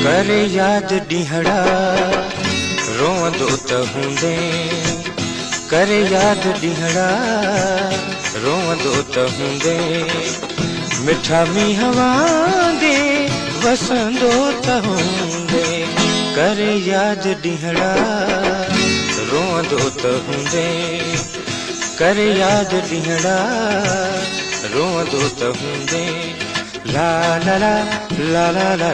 करे याद ॾींहड़ा रोअंदो त हूंदे, करे याद ॾींहड़ा रोअंदो त हूंदे, मिठा मींहं वांदे वसंदो त हूंदे। करे याद ॾींहड़ा रोअंदो त हूंदे, करे याद ॾींहड़ा रोअंदो त हूंदे। ला ला ला ला ला ला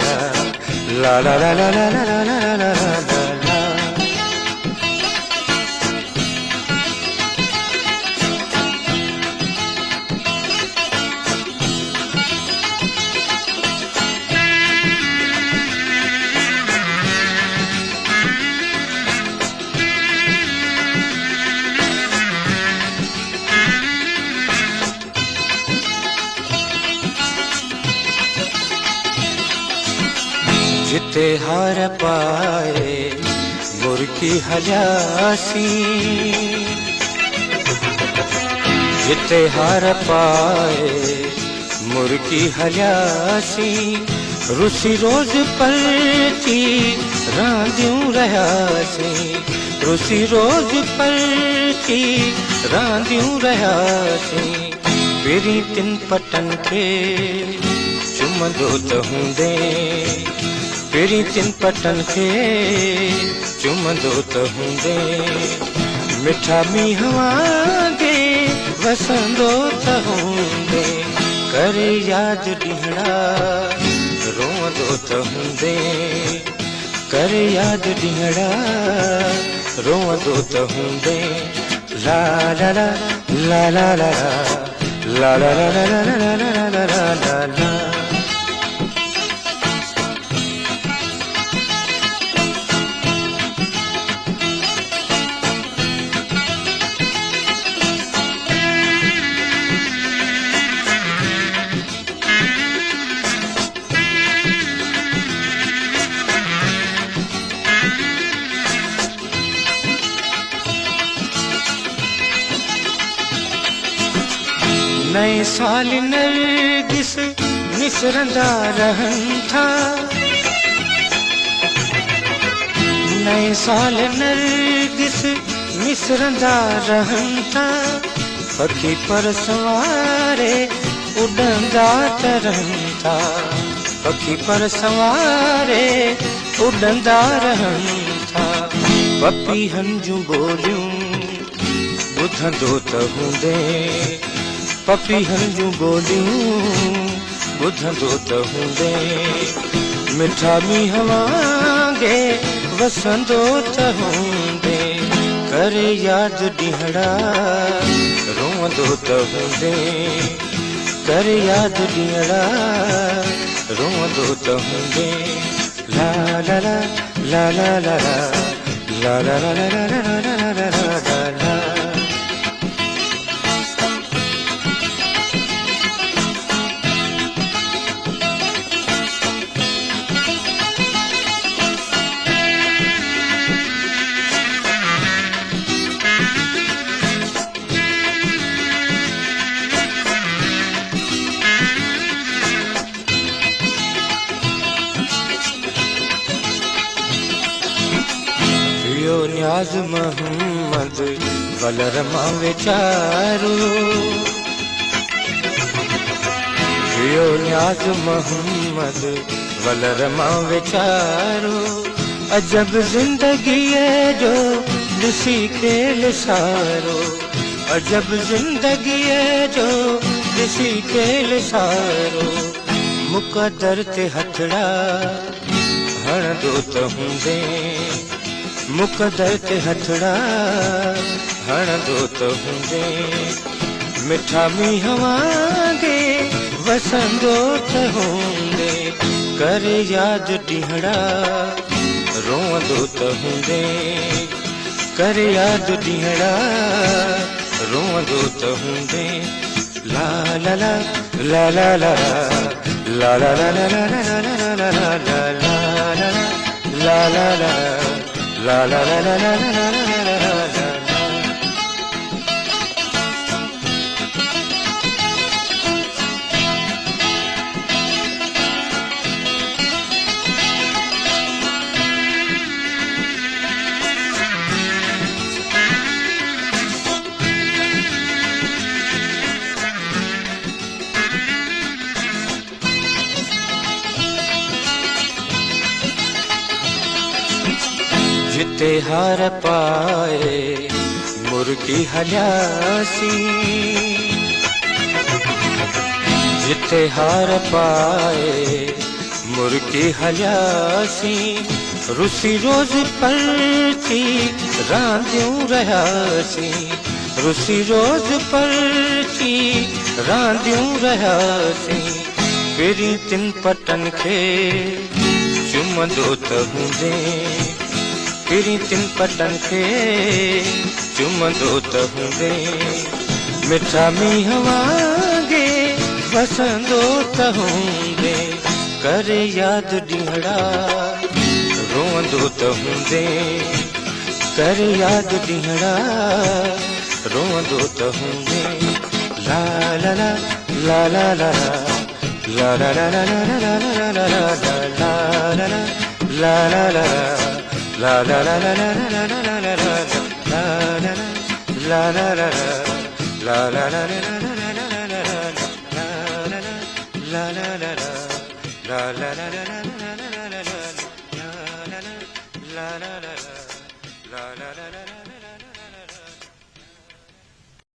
ला ला ला ला ला ला ला ला ला ला। जिते हार पाए मुर्गी हलियासी, जिते हार पाए मुर्गी हलियासी, रुसी रोज पलटी रांदियूं रहियासीं, रुसी रोज पलटी रांदियूं रहियासीं। पहिरीं तिन पटन खे चुमंदो त हूंदे, पहिरीं तिन पटन खे चुमंदो त हूंदे, मिठा मींहं वांदे वसंदो त हूंदे। करे याद ॾींहड़ा रोअंदो त हूंदे, करे याद ॾींहड़ा रोअंदो त हूंदे। ला ला ला ला ला ला ला ला ला ला ला ला ला ला ला। नए साल नरगिस निसरंदा रहनि था, नए साल नरगिस निसरंदा रहनि था, पखी पर सवारे उड़ंदा त रहनि था, पखी पर सवारे उड़ंदा रहनि था। पपीहनि जूं ॿोलियूं ॿुधंदो त हूंदे, पपीहनि जूं ॿोलियूं ॿुधंदो त हूंदे, मिठा मींहं वांगे वसंदो त हूंदे। करे याद ॾींहड़ा रोअंदो त हूंदे, करे याद ॾींहड़ा रोअंदो त हूंदे। ला ला ला ला ला ला ला ला ला ला ला ला ला ला ला। न्याज मोहम्मद वलर मां वेचारो, जियो न्याज मोहम्मद वलर मां वेचारो। अजब जिंदगीअ जो ॾिसी खेल सारो, अजब जिंदगीअ जो ॾिसी खेल सारो। मुक़दर ते हथड़ा हणंदो त हूंदे, मुक़दर ते हथड़ा हणंदो त हूंदे, मिठा मींहं वांगे वसंदो त हूंदे। करे याद ॾींहड़ा रोअंदो त हूंदे, करे याद ॾींहड़ा रोअंदो त हूंदे। ला ला ला ला ला ला ला ला ला ला ला ला ला ला ला ला ला ला ला la la la la la la la la la la la। जिते हार पाए मुर्गी हलियासी, जिते हार पाए मुर्गी हलियासी, रुसी रोज परची रांदियूं रहियासी, रुसी रोज परची रांदियूं रहियासी। पहिरीं तिन पटन खे चुमंदो त हूंदे, पहिरीं तिन पटन खे चुमंदो त हूंदे, मिठा मींहं वांगे वसंदो त हूंदे, करे याद ॾींहड़ा रोअंदो त हूंदे, करे याद ॾींहड़ा रोअंदो त हूंदे। ला ला ला ला ला ला ला ला ला ला ला ला ला ला ला ला ला La la la la la la la la la la la la la la la la la la la